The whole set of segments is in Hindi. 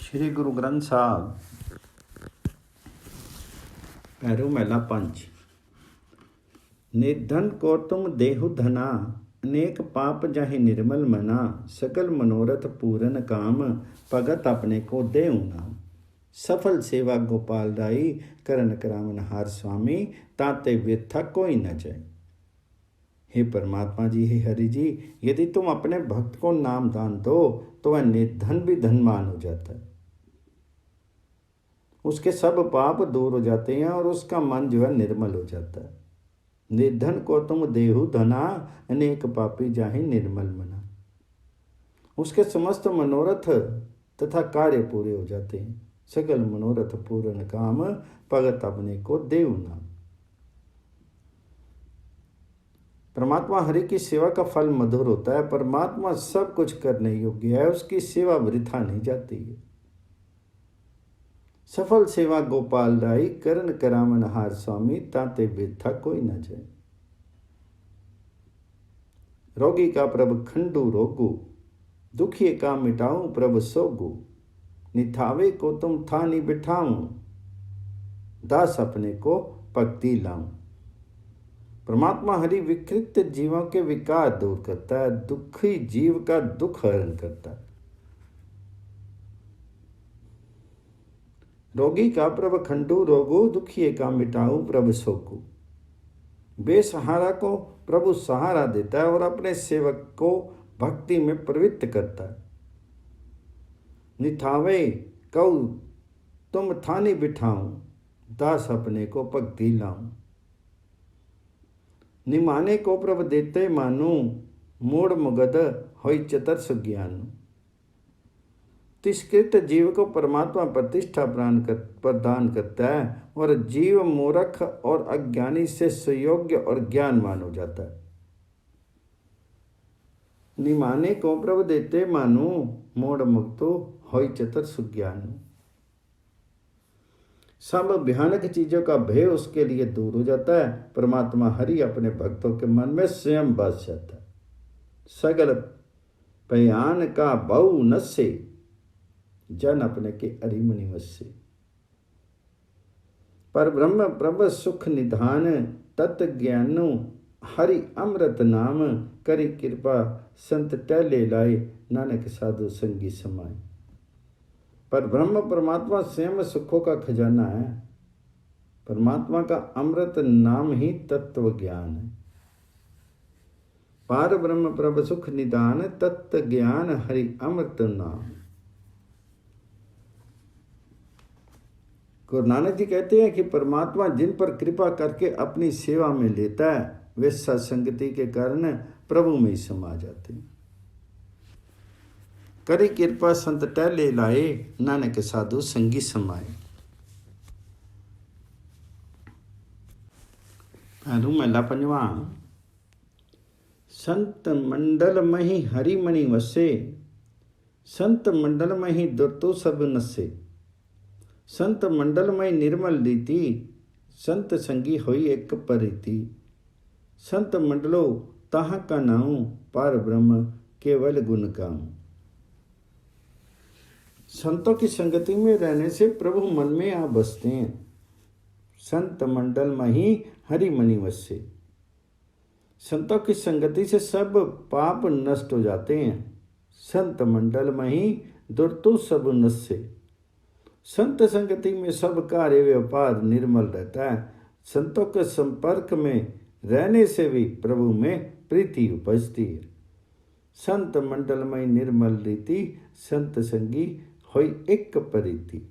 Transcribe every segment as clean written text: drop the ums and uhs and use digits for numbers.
श्री गुरु ग्रंथ साहब पैरो महला पंच। निर्धन को तुम देहु धना, अनेक पाप जाहि निर्मल मना। सकल मनोरथ पूरन काम, भगत अपने को देऊ नाम। सफल सेवा गोपाल राई, करन करावन हार स्वामी। ताते व्यथा कोई न जाए। हे परमात्मा जी, हे हरि जी, यदि तुम अपने भक्त को नाम दान दो तो वह निर्धन भी धनवान हो जाता है। उसके सब पाप दूर हो जाते हैं और उसका मन जो है निर्मल हो जाता है। निर्धन को तुम देहु धना, अनेक पापी जाहि निर्मल मना। उसके समस्त मनोरथ तथा कार्य पूरे हो जाते हैं। सकल मनोरथ पूर्ण काम, भगत अपने को देहु नाम। परमात्मा हरि की सेवा का फल मधुर होता है। परमात्मा सब कुछ करने योग्य है, उसकी सेवा वृथा नहीं जाती है। सफल सेवा गोपाल राई, करन करावन हार स्वामी। ताते व्यथा कोई न जाए। रोगी का प्रभ खंडू रोगु, दुखिए का मिटाऊं प्रभ सोगु। निथावे को तुम थानी बिठाऊं, दास अपने को भक्ति लाऊं। परमात्मा हरि विकृत जीवों के विकार दूर करता है, दुखी जीव का दुख हरण करता है। रोगी का प्रभ खंडू रोगु, दुखिए का मिटाऊ प्रभ सोगु। बेसहारा को प्रभु सहारा देता है और अपने सेवक को भक्ति में प्रवृत्त करता है। निथावे कऊ तुम थानी बिठाऊं, दास अपने को भक्ति लाऊं। निमाने को प्रभ देते मानू, मूढ़ मुगद होई चतर सुज्ञानु। तिष्कृत जीव को परमात्मा प्रतिष्ठा प्रदान करता है और जीव मूर्ख और अज्ञानी से सुयोग्य और ज्ञानवान हो जाता है। निमाने को प्रभु देते मानू, मूढ़ मुक्तो होई चतर सुज्ञानु। सब भयानक चीजों का भय उसके लिए दूर हो जाता है। परमात्मा हरि अपने भक्तों के मन में स्वयं बस जाता है। सगल भयान का बहु नस्से, जन अपने के अरिमणि वस्से। पर ब्रह्म प्रभ सुख निधान, तत् ज्ञानु हरि अमृत नाम। करी कृपा संत टहले लाए, नानक साधु संगी समाए। पर ब्रह्म परमात्मा स्वयं सुखों का खजाना है। परमात्मा का अमृत नाम ही तत्व ज्ञान है। पार ब्रह्म प्रभ सुख निदान, तत्व ज्ञान हरि अमृत नाम। गुरु नानक जी कहते हैं कि परमात्मा जिन पर कृपा करके अपनी सेवा में लेता है, वे सत्संगति के कारण प्रभु में ही समा जाते हैं। करी कृपा संत टहले लाए, नानक साधु संगी समाए। महला पंजवा। संत मंडल मही हरिमणि वसे, संत मंडल मही दुर्तो सब नसे। संत मंडल मई निर्मल रीति, संत संगी होई एक परिति। संत मंडलो ताहा का नाऊं, पार ब्रह्म केवल गुण गाऊं। संतों की संगति में रहने से प्रभु मन में आ बसते हैं। संत मंडल मही हरिमणि वसे। संतों की संगति से सब पाप नष्ट हो जाते हैं। संत मंडल मही दुर्तो सब नसे। संत संगति में सब कार्य व्यापार निर्मल रहता है। संतों के संपर्क में रहने से भी प्रभु में प्रीति उपजती है। संत मंडलमय निर्मल रीति, संत संगी होई एक परिति।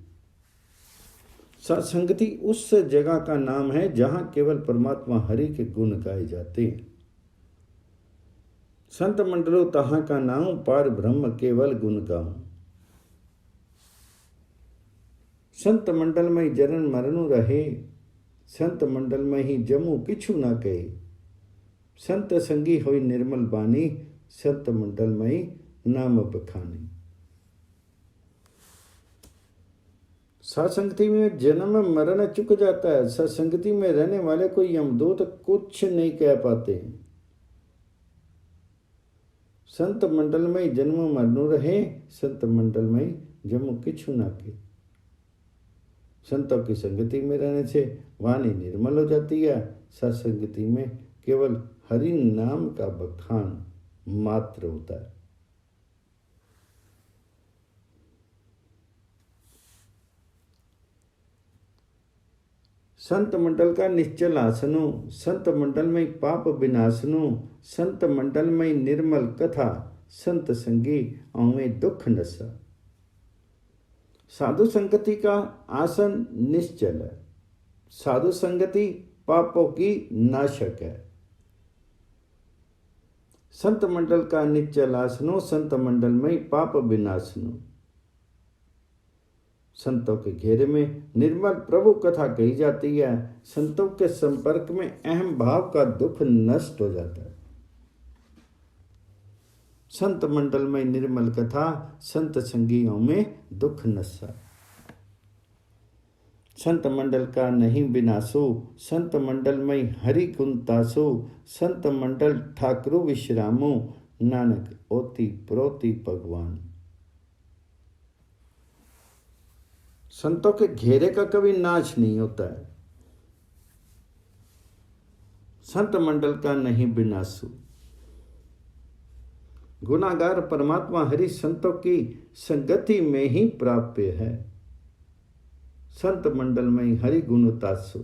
सत्संगति उस जगह का नाम है जहां केवल परमात्मा हरि के गुण गाए जाते हैं। संत मंडलो तहां का नाम, पार ब्रह्म केवल गुण गाऊं। संत मंडल में जरन मरनु रहे, संत मंडल में ही जमू किछु ना कहे। संत संगी होई निर्मल बानी, संत मंडल में ही नाम बखानी। सत्संगति में जन्म मरण चुक जाता है। सत्संगति में रहने वाले को यमदूत कुछ नहीं कह पाते। संत मंडल में जन्म मरनु रहे, संत मंडल में जम्मू किछु ना के। संतों की संगति में रहने से वाणी निर्मल हो जाती है। सत्संगति में केवल हरि नाम का बखान मात्र होता है। संत मंडल का निश्चल आसनु, संत मंडल में पाप विनाशनु, संत मंडल में निर्मल कथा, संत संगी औमें दुख नशा। साधु संगति का आसन निश्चल है। साधु संगति पापों की नाशक है। संत मंडल का निश्चल आसनो, संत मंडल में पाप विनाशनो। संतों के घेरे में निर्मल प्रभु कथा कही जाती है। संतों के संपर्क में अहम भाव का दुख नष्ट हो जाता है। संत मंडल में निर्मल कथा, संत संगियों में दुख नशा। संत मंडल का नहीं विनाशो, संत मंडल में हरि गुण तासो, संत मंडल ठाकुरु विश्रामो, नानक ओति प्रोति भगवान। संतों के घेरे का कभी नाश नहीं होता है। संत मंडल का नहीं विनाशो। गुनाहगार परमात्मा हरि संतों की संगति में ही प्राप्य है। संत मंडल में हरि गुण तासु।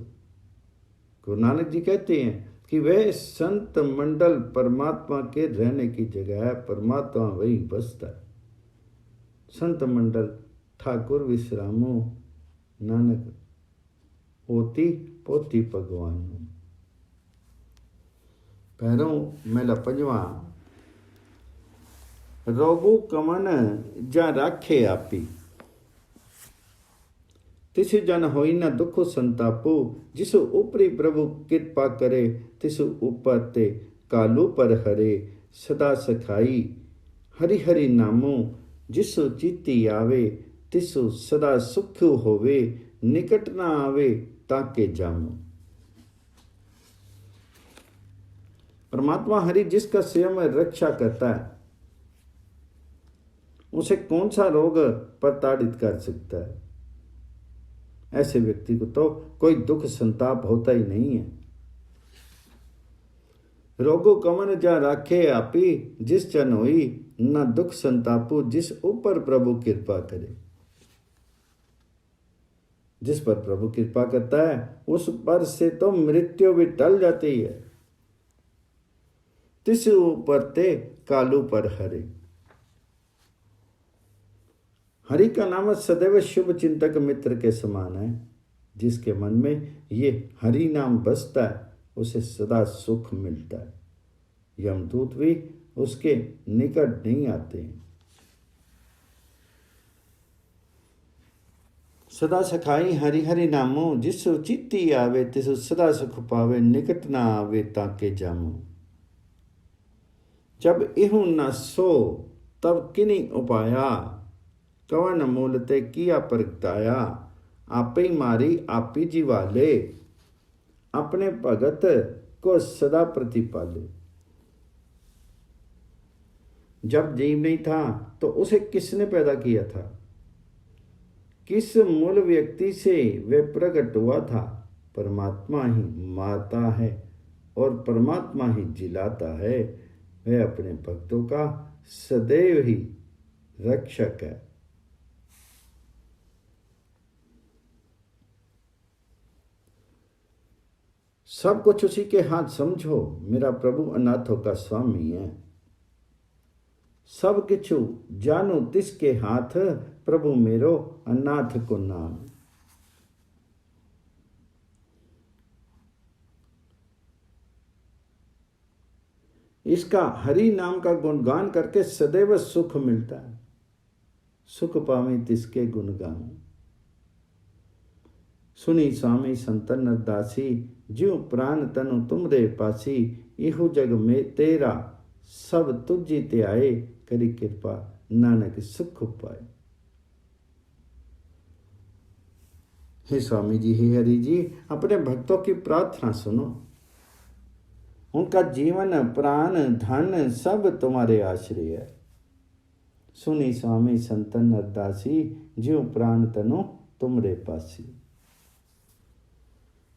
गुरु नानक जी कहते हैं कि वह संत मंडल परमात्मा के रहने की जगह है, परमात्मा वही बसता है। संत मंडल ठाकुर विश्रामो, नानक ओति पोति भगवान। पैरों मेला पंजवा, रोगु कमन जा राखे आपी, तिसु जन होई न दुखो संतापो, जिसु ऊपरी प्रभु कृपा करे, तिसु ऊपर ते कालू पर हरे, सदा सखाई हरि हरि नामो, जिसु चित्ती आवे, तिसु सदा सुख होवे, निकट न आवे ताके जामो। परमात्मा हरि जिसका स्वयं रक्षा करता है, उसे कौन सा रोग प्रताड़ित कर सकता है। ऐसे व्यक्ति को तो कोई दुख संताप होता ही नहीं है। रोगो कमन जा राखे आपी, जिस जन होई न दुख संतापो, जिस ऊपर प्रभु कृपा करे। जिस पर प्रभु कृपा करता है उस पर से तो मृत्यु भी टल जाती है। तिस ऊपर ते कालू पर हरे। हरि का नाम सदैव शुभ चिंतक मित्र के समान है। जिसके मन में ये हरि नाम बसता है उसे सदा सुख मिलता है। यमदूत भी उसके निकट नहीं आते हैं। सदा सखाई हरि हरि नामो, जिसु चित्ती आवे, तिसु सदा सुख पावे, निकट ना आवे ताके जामो। जब इहु न सो तब किनी उपाया, कवन मूलते किया परगताया। आपे मारी आपी जीवाले, अपने भगत को सदा प्रतिपाले। जब जीव नहीं था तो उसे किसने पैदा किया था? किस मूल व्यक्ति से वह प्रकट हुआ था? परमात्मा ही माता है और परमात्मा ही जिलाता है। वह अपने भक्तों का सदैव ही रक्षक है। सब कुछ उसी के हाथ समझो, मेरा प्रभु अनाथों का स्वामी है। सब किछु जानो तिसके हाथ, प्रभु मेरो अनाथ को नाम। इसका हरि नाम का गुणगान करके सदैव सुख मिलता है। सुख पावे तिसके गुणगान। सुनी स्वामी संतन नरदासी, ज्यों प्राण तनु तुमरे पासी। इहु जग में तेरा सब तुझी ते आए, करी कृपा नानक सुख पाए। हे स्वामी जी, हे हरि जी, अपने भक्तों की प्रार्थना सुनो। उनका जीवन प्राण धन सब तुम्हारे आश्रय है। सुनी स्वामी संतन अरदासी, ज्यों प्राण तनो तुमरे पासी।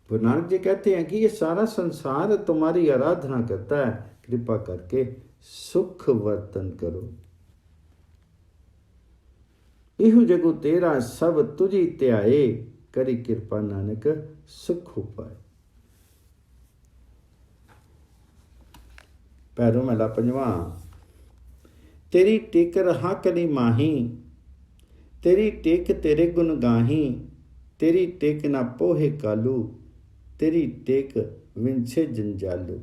गुरु नानक जी कहते हैं कि ये सारा संसार तुम्हारी आराधना करता है, कृपा करके सुख वर्तन करो। इहु जगु तेरा सब तुझी त्याए, करी कृपा नानक सुख उपाय। पैरों महला पंजवा। तेरी टेक रहा कली माही, तेरी टेक तेरे गुण गाही, तेरी टेक ना पोहे कालू, तेरी टेक विंछे जंजालू।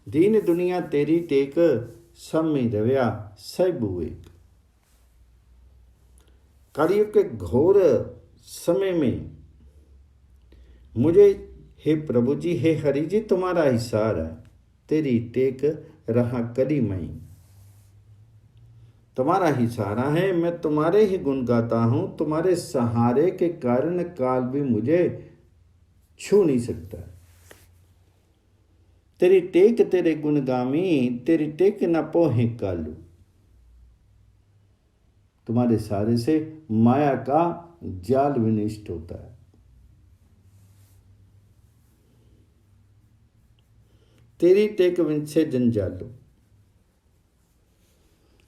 दीन दुनिया तेरी टेक, सब में रव्या सबू एक। कलयुग के घोर समय में मुझे हे प्रभु जी, हे हरि जी, तुम्हारा हिसार है। तेरी टेक रहा कली मई, तुम्हारा ही सहारा है। मैं तुम्हारे ही गुण गाता हूं, तुम्हारे सहारे के कारण काल भी मुझे छू नहीं सकता। तेरी टेक तेरे गुणगामी, तेरी टेक न पोहे कालू। तुम्हारे सहारे से माया का जाल विनिष्ट होता है। तेरी टेक विंछे जंजालू।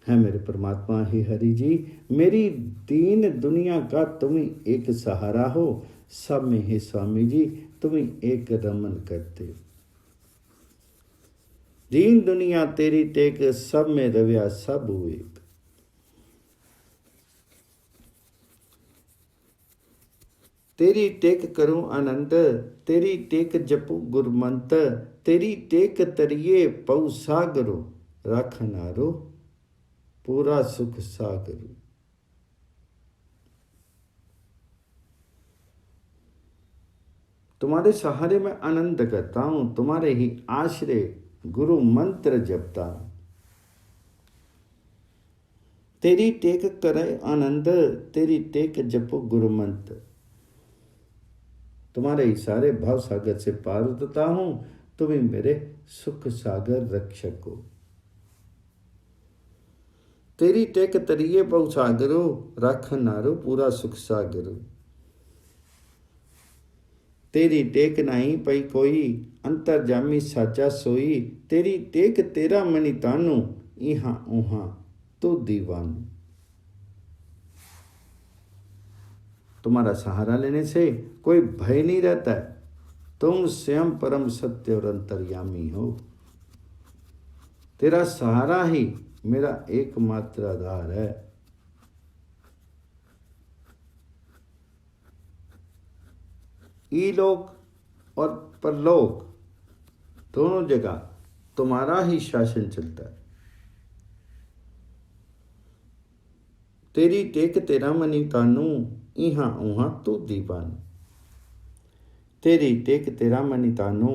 है मेरे परमात्मा हे हरि जी, मेरी दीन दुनिया का तुम ही एक सहारा हो। सब में हे स्वामी जी, तुम ही एक रमन करते हो। दीन दुनिया तेरी टेक, सब में रव्या सब एक। तेरी टेक करूं आनंद, तेरी टेक जपू गुरमंत, तेरी टेक तरिए पऊ सागरो, राख नारो पूरा सुख सागर। तुम्हारे सहारे में आनंद करता हूं, तुम्हारे ही आश्रय गुरु मंत्र जपता हूं। तेरी टेक करे आनंद, तेरी टेक जपो गुरु मंत्र। तुम्हारे इशारे भाव सागर से पार उतरता हूं, तुम ही मेरे सुख सागर रक्षक हो। तेरी टेक तरिए बहु सागरो, राख नारो पूरा सुख सागरो। तेरी टेक नहीं पई कोई, अंतर जामी साचा सोई। तेरी टेक तेरा मणि तानू, इहां उहां तो दीवानू। तुम्हारा सहारा लेने से कोई भय नहीं रहता है। तुम स्वयं परम सत्य और अंतर्यामी हो। तेरा सहारा ही मेरा एकमात्र आधार है। ईलोक और परलोक दोनों जगह तुम्हारा ही शासन चलता है। तेरी टेक तेरा मनी तानू, इहां उहां तू दीवान। तेरी टेक तेरा मनी तानू,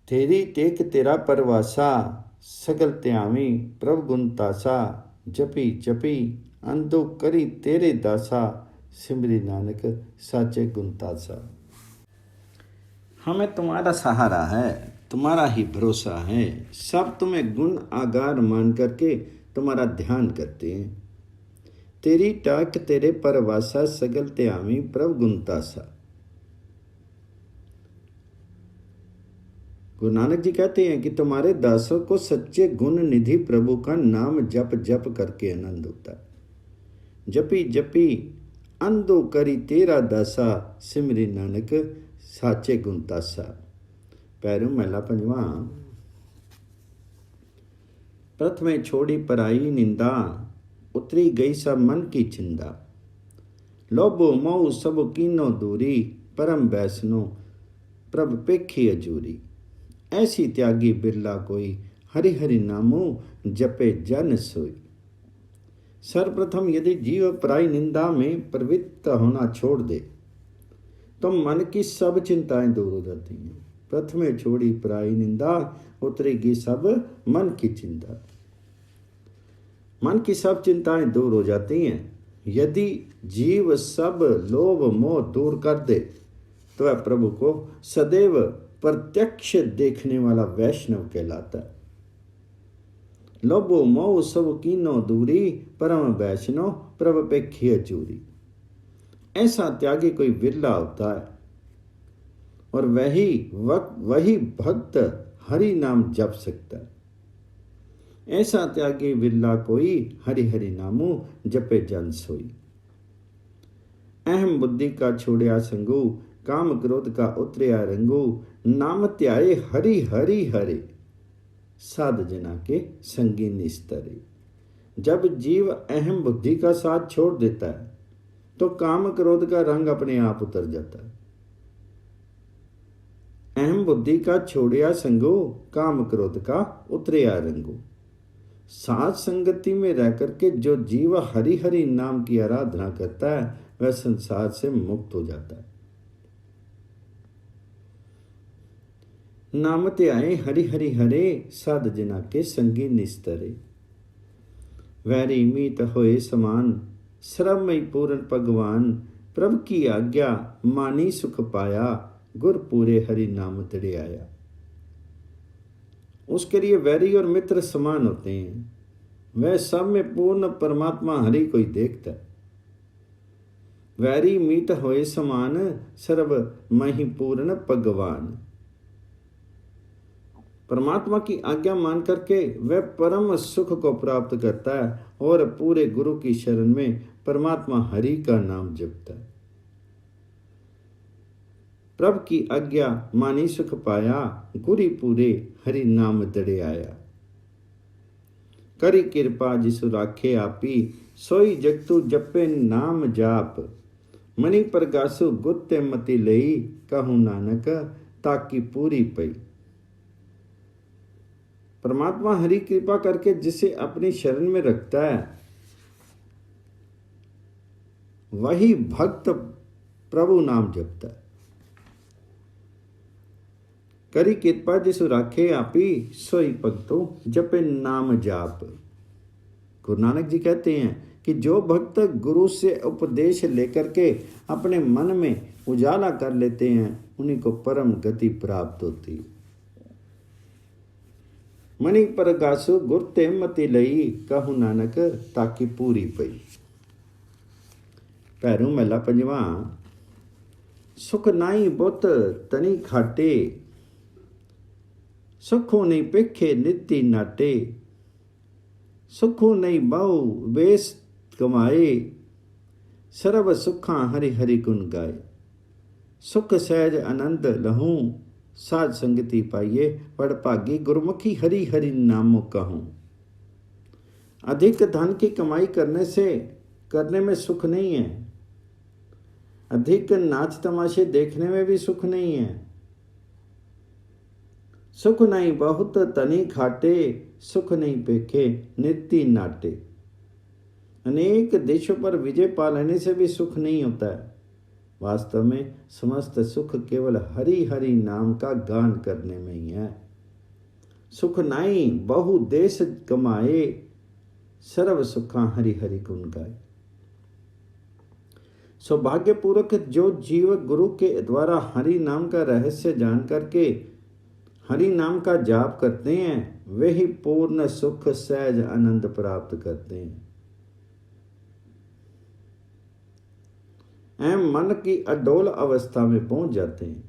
तेरी टेक तेरा परवासा, सगल त्यामी प्रभ गुणतासा। जपी जपी अंधो करी तेरे दासा, सिमरी नानक साचे गुणतासा। हमें तुम्हारा सहारा है, तुम्हारा ही भरोसा है। सब तुम्हें गुण आगार मान करके तुम्हारा ध्यान करते हैं। तेरी टाक तेरे परवासा, सगल त्यामी प्रभ गुणतासा। गुरु नानक जी कहते हैं कि तुम्हारे दासों को सच्चे गुण निधि प्रभु का नाम जप जप करके आनंद होता है। जपी जपी अंधो करी तेरा दासा, सिमरी नानक साचे गुणतासा। पैरों महला पंजवा। प्रथमे छोड़ी पराई निंदा, उतरी गई सब मन की चिंदा। लोभो मोह सब कीनो दूरी, परम बैसनो प्रभ पेखी अजूरी। ऐसी त्यागी बिरला कोई, हरि हरि नामो जपे जन सोई। सर्वप्रथम यदि जीव पराई निंदा में प्रवृत्त होना छोड़ दे तो मन की सब चिंताएं दूर हो जाती हैं। प्रथमे छोड़ी पराई निंदा, उतरेगी सब मन की चिंता। मन की सब चिंताएं दूर हो जाती हैं। यदि जीव सब लोभ मोह दूर कर दे तो वह प्रभु को सदैव प्रत्यक्ष देखने वाला वैष्णव कहलाता है। लोभो मोह सब कीनो दूरी, परम वैष्णव प्रभ पेखिय चूरी। ऐसा त्यागी कोई विरला होता है और वही भक्त हरि नाम जप सकता है। ऐसा त्यागी विरला कोई, हरि हरि नामू जपे जन सोई। अहम बुद्धि का छोड़या संगू, काम क्रोध का उतरया रंगू, नाम त्याए हरि हरि हरे, साध जना के संगी निस्तरे। जब जीव अहम बुद्धि का साथ छोड़ देता है तो काम क्रोध का रंग अपने आप उतर जाता है। अहम बुद्धि का छोड़या संगो, काम क्रोध का उतरया रंगो। साथ संगति में रह करके जो जीव हरि हरि नाम की आराधना करता है वह संसार से मुक्त हो जाता है। नाम त्याए हरि हरि हरे, साध जना के संगी निस्तरे। वैरी मीत होए समान, श्रमय पूर्ण भगवान, प्रभु की आज्ञा मानी सुख पाया, गुर पूरे हरि नाम तड़े आया। उसके लिए वैरी और मित्र समान होते हैं। वह सब में पूर्ण परमात्मा हरि को ही देखता है। वैरी मीत होए समान, सर्व मही पूर्ण भगवान। परमात्मा की आज्ञा मान करके वह परम सुख को प्राप्त करता है और पूरे गुरु की शरण में परमात्मा हरि का नाम जपता है। प्रभु की आज्ञा मानी सुख पाया, गुरी पूरे हरि नाम दड़े आया। करी कृपा जिसु राखे आपी, सोई जगतु जपे नाम जाप। मणि प्रगासु गुत्ते मति लई, कहूँ नानक ताकि पूरी पई। परमात्मा हरि कृपा करके जिसे अपनी शरण में रखता है वही भक्त प्रभु नाम जपता है। करी कृपा जिसु राखे आपी, सोई भक्तो जपे नाम जाप। गुरु नानक जी कहते हैं कि जो भक्त गुरु से उपदेश लेकर के अपने मन में उजाला कर लेते हैं उन्हीं को परम गति प्राप्त होती है। मणि प्रगासु गुरते मति लई, कहूँ नानक ताकि पूरी पई। पैरों महला पंजवा। सुख नाई बुत तनी खाटे, सुखो नहीं पेखे नित्य नाटे। सुखो नहीं बहु बेस कमाए, सर्व सुखा हरि हरि गुण गाए। सुख सहज आनंद लहूं, साध संगति पाइए पड़ भागी। गुरमुखी हरि हरि नामो कहूं। अधिक धन की कमाई करने में सुख नहीं है। अधिक नाच तमाशे देखने में भी सुख नहीं है। सुख नहीं बहुत तनी खाटे, सुख नहीं पेखे नित्य नाटे। अनेक देशों पर विजय पा लेने से भी सुख नहीं होता है। वास्तव में समस्त सुख केवल हरि हरि नाम का गान करने में ही है। सुख नाई बहु देश कमाए, सर्व सुखा हरि हरि गुण गाए। सौभाग्यपूर्वक जो जीव गुरु के द्वारा हरि नाम का रहस्य जान करके हरि नाम का जाप करते हैं वे ही पूर्ण सुख सहज आनंद प्राप्त करते हैं। एवं मन की अडोल अवस्था में पहुंच जाते हैं।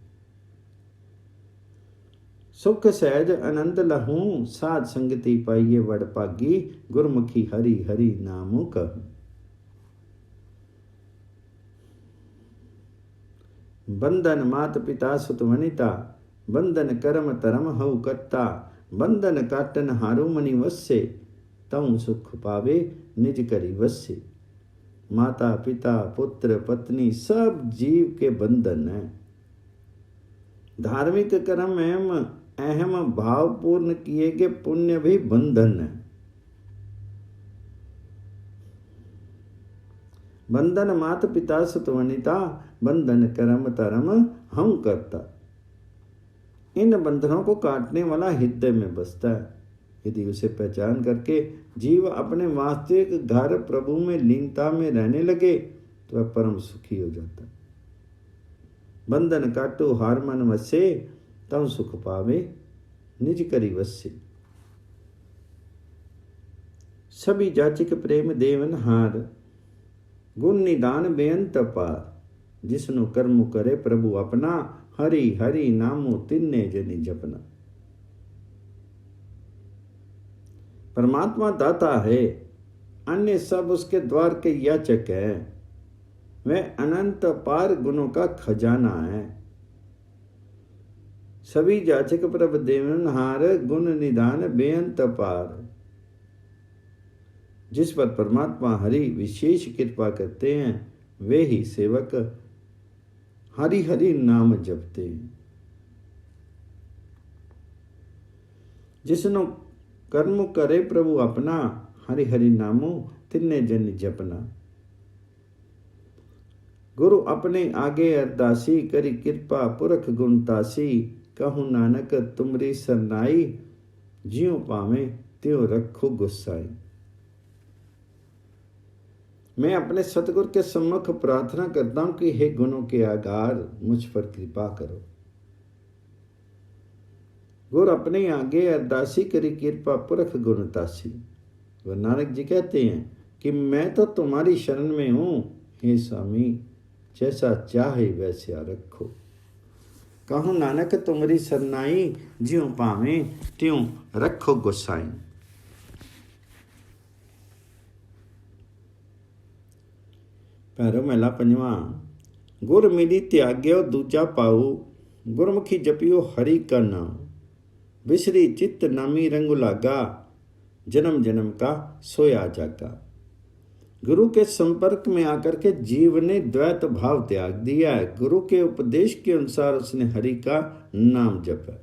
सुख सहज आनंद लहूं, साध संगति पाइए वड भागी। गुरमुखी हरि हरि नामो कहूं। बंधन मात पिता सुत वनिता, बंधन कर्म धर्म हऊ करता। बंधन काटन हारू मनि वस्से, तऊ सुख पावे निज करी वस्से। माता पिता पुत्र पत्नी सब जीव के बंधन है। धार्मिक कर्म एवं अहम भावपूर्ण किए गए पुण्य भी बंधन है। बंधन मात पिता सुत वनिता, बंधन कर्म धर्म हम करता। इन बंधनों को काटने वाला हृदय में बसता है। यदि उसे पहचान करके जीव अपने वास्तविक घर प्रभु में लीनता में रहने लगे तो वह परम सुखी हो जाता। बंधन काटो हार मन वसे, तम सुख पावे निज करी वसे। सभी जाचिक प्रेम देवन हार, गुण निदान बेअंत पार। जिसनु कर्म करे प्रभु अपना, हरि हरि नामो तिन्ने जनि जपना। परमात्मा दाता है, अन्य सब उसके द्वार के याचक है। वह अनंत पार गुणों का खजाना है। सभी जाचक प्रभ देवनहार, गुण निदान बेअंत पार। जिस पर परमात्मा हरि विशेष कृपा करते हैं वे ही सेवक हरि हरि नाम जपते हैं। जिसनो कर्म करे प्रभु अपना, हरि हरि नामो तिन्ने जन जपना। गुरु अपने आगे अरदासी, करी कृपा पुरख गुणतासी। कहूँ नानक तुमरी सरनाई, जियो पावे त्यों रखो गुस्साई। मैं अपने सतगुरु के सम्मुख प्रार्थना करता हूं कि हे गुणों के आगार, मुझ पर कृपा करो। गुरु अपने आगे अरदासी, करी कृपा पुरख गुणतासी। गुरु नानक जी कहते हैं कि मैं तो तुम्हारी शरण में हूं, हे स्वामी जैसा चाहे वैसा रखो। कहूँ नानक तुमरी सरनाई, ज्यों पावे त्यों रखो गोसाई। पैरो महला पंजवा। गुर मिली त्याग्यो दूजा पाऊ, गुरमुखी जपियो हरि का नाम। बिसरी चित्त नामी रंग लागा, जन्म जन्म का सोया जागा। गुरु के संपर्क में आकर के जीव ने द्वैत भाव त्याग दिया है। गुरु के उपदेश के अनुसार उसने हरि का नाम जपा।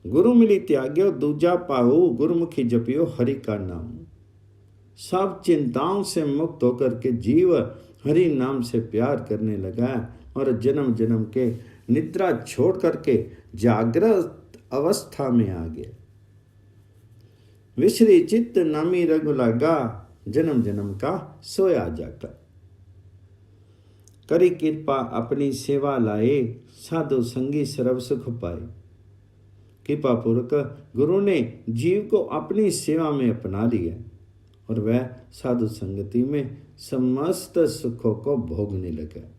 गुरु मिली त्याग्यो दूजा पाऊ, गुरुमुखी जपियो हरि का नाम। सब चिंताओं से मुक्त होकर के जीव हरि नाम से प्यार करने लगा और जन्म जन्म के निद्रा छोड़ करके जागृत अवस्था में आ गया। विसरी चित्त नामी रंग लागा, जन्म जन्म का सोया जागा। करी कृपा अपनी सेवा लाए, साधु संगी सर्व सुख पाए। कृपा पूर्वक गुरु ने जीव को अपनी सेवा में अपना लिया और वह साधु संगति में समस्त सुखों को भोगने लगा।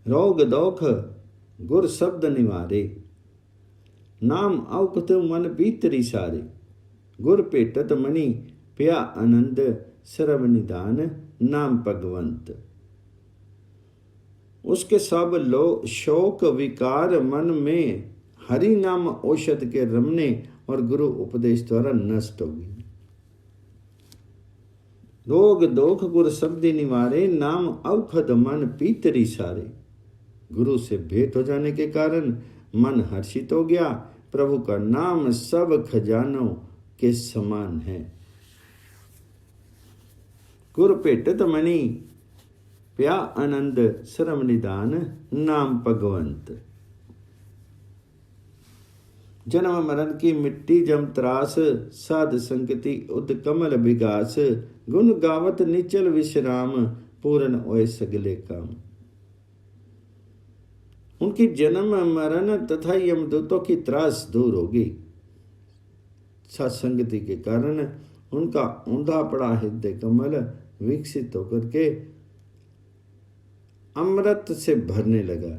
रोग दोख गुर शब्द निवारे, नाम औकत मन भीतरी सारे। गुर पेटत मणि प्या आनंद, सर्व निदान नाम भगवंत। उसके सब लो शोक विकार मन में, हरि नाम औषध के रमने और गुरु उपदेश द्वारा नष्ट होगी। रोग दोख गुर शब्द निवारे, नाम औखद मन भीतरी सारे। गुरु से भेंट हो जाने के कारण मन हर्षित हो गया। प्रभु का नाम सब खजानों के समान है। गुर भेटत मणि प्या आनंद, सर्व निदान नाम भगवंत। जन्म मरण की मिट्टी जम त्रास, साध संगति उद कमल विगास। गुण गावत निचल विश्राम, पूर्ण ओए सगले काम। उनकी जन्म मरण तथा यमदूतों की त्रास दूर होगी। सत्संगति के कारण उनका ऊंधा पड़ा हृदय कमल विकसित होकर के अमृत से भरने लगा।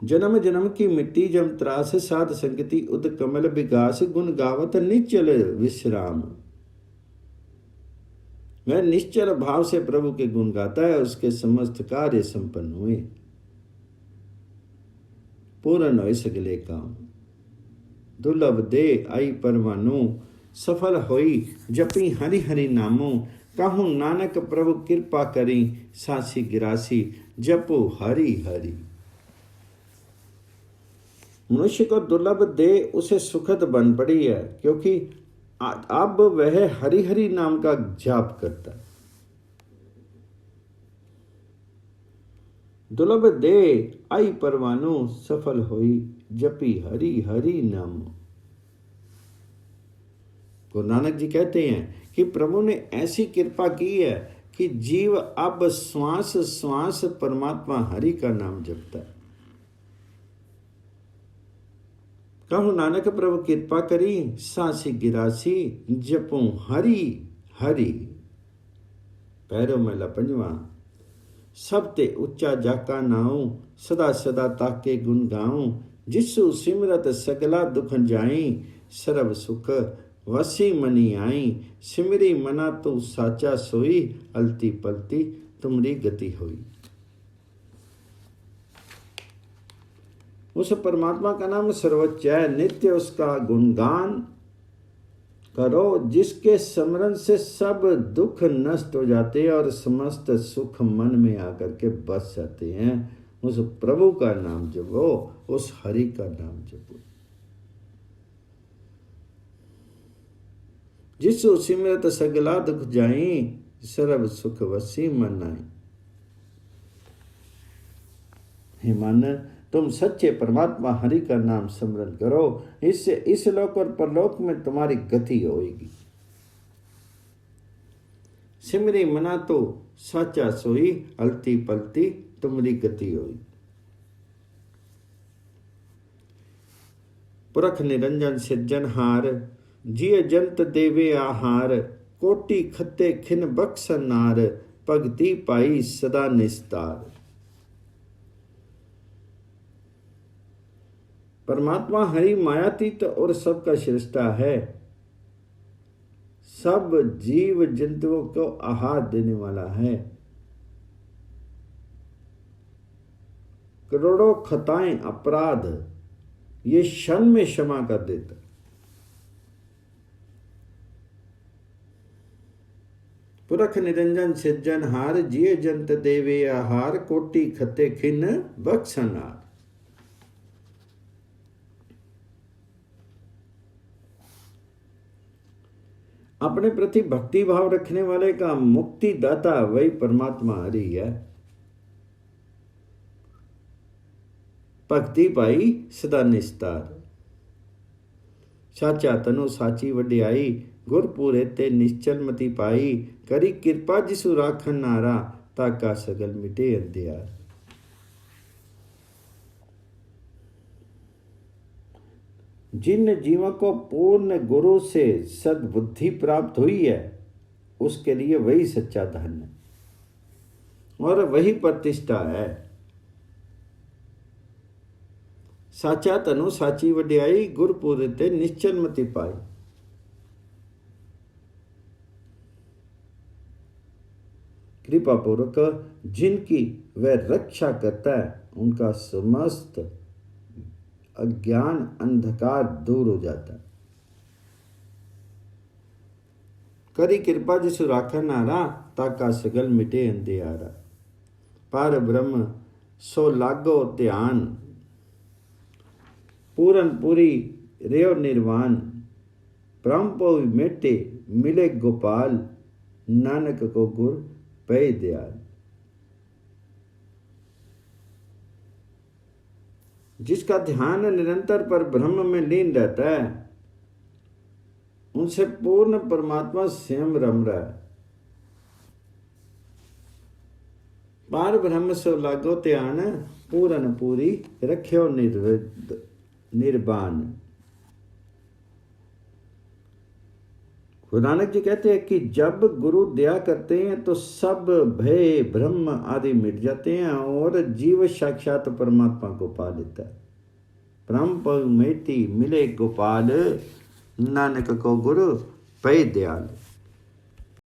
जन्म जन्म की मिट्टी जम त्रास, साध संगति उद कमल विकास। गुण गावत निचल विश्राम। वह निश्चल भाव से प्रभु के गुण गाता है, उसके समस्त कार्य संपन्न हुए, पूर्ण होए सगले काम। दुर्लभ दे आई परवानो, सफल होई जपी हरि हरि नामो। कहूँ नानक प्रभु कृपा करी, सासी गिरासी जपो हरि हरि। मनुष्य को दुर्लभ दे उसे सुखद बन पड़ी है, क्योंकि अब वह हरि हरि नाम का जाप करता है। दुर्लभ दे आई परवानो, सफल होई जपी हरि हरि नाम। गुरु नानक जी कहते हैं कि प्रभु ने ऐसी कृपा की है कि जीव अब श्वास श्वास परमात्मा हरि का नाम जपता है। कहूँ नानक प्रभु कृपा करी, सांसी गिरासी जपूं हरि हरि। पैरों में लपंजवा सब ते उच्चा जाका नाऊं, सदा सदा ताके गुण गाऊं। जिसु सिमरत सगला दुख जाई, सर्व सुख वसी मनी आई। सिमरी मना तू साचा सोई, अलती पलती तुमरी गति होई। उस परमात्मा का नाम सर्वोच्च है, नित्य उसका गुणगान करो, जिसके स्मरण से सब दुख नष्ट हो जाते हैं और समस्त सुख मन में आकर के बस जाते हैं। उस प्रभु का नाम जपो, उस हरि का नाम जपो। जिसु सिमरत सगला दुख जाई, सर्व सुख वसी मन आई। हे मन, तुम सच्चे परमात्मा हरि का नाम स्मरण करो, इससे इस लोक और परलोक में तुम्हारी गति होगी। सिमरी मना तो साचा सोई, अलती पलती तुम्हारी गति होगी। पुरख निरंजन सिरजनहार, जिय जंत देवे आहार। कोटि खत्ते खिन बक्सनार, भगति पाई सदा निस्तार। परमात्मा हरि मायातीत और सबका सृष्टा है, सब जीव जंतुओं को आहार देने वाला है। करोड़ों खताएं अपराध ये क्षण में क्षमा कर देता। पुरख निरंजन सिरजनहार, जिय जंत देवे आहार। कोटि खते खिन बक्सनार। अपने प्रति भक्ति भाव रखने वाले का मुक्ति दाता वही परमात्मा हरि है। भक्ति पाई सदा निस्तार। साचा तनु साची वड्याई, गुरपुरे ते निश्चल मति पाई। करी कृपा जिसु राखन नारा, ताका सगल मिटे अंधियार। जिन जीवों को पूर्ण गुरु से सद्बुद्धि प्राप्त हुई है, उसके लिए वही सच्चा धन है और वही प्रतिष्ठा है। साचा तनु साची वड्याई, गुरपुर ते निश्चल मति पाई। कृपा पूर्वक जिनकी वह रक्षा करता है, उनका समस्त अज्ञान अंधकार दूर हो जाता है। करी कृपा जिसु राखन नारा, ताका सगल मिटे अंधियारा। पार ब्रह्म सो लागो ध्यान, पूरन पूरी रेव निर्वाण। ब्रह्म पो मेटे मिले गोपाल, नानक को गुर पै दयाल। जिसका ध्यान निरंतर पर ब्रह्म में लीन रहता है, उनसे पूर्ण परमात्मा स्वयं रम रहा है। पार ब्रह्म सो लागो ध्यान, पूरन पूरी रख्यो निर्वाण। गुरु नानक जी कहते हैं कि जब गुरु दया करते हैं तो सब भय भ्रम आदि मिट जाते हैं और जीव साक्षात परमात्मा को पा लेता है। ब्रह्म पद मेटी मिले गोपाल, नानक को गुरु पै दयाल।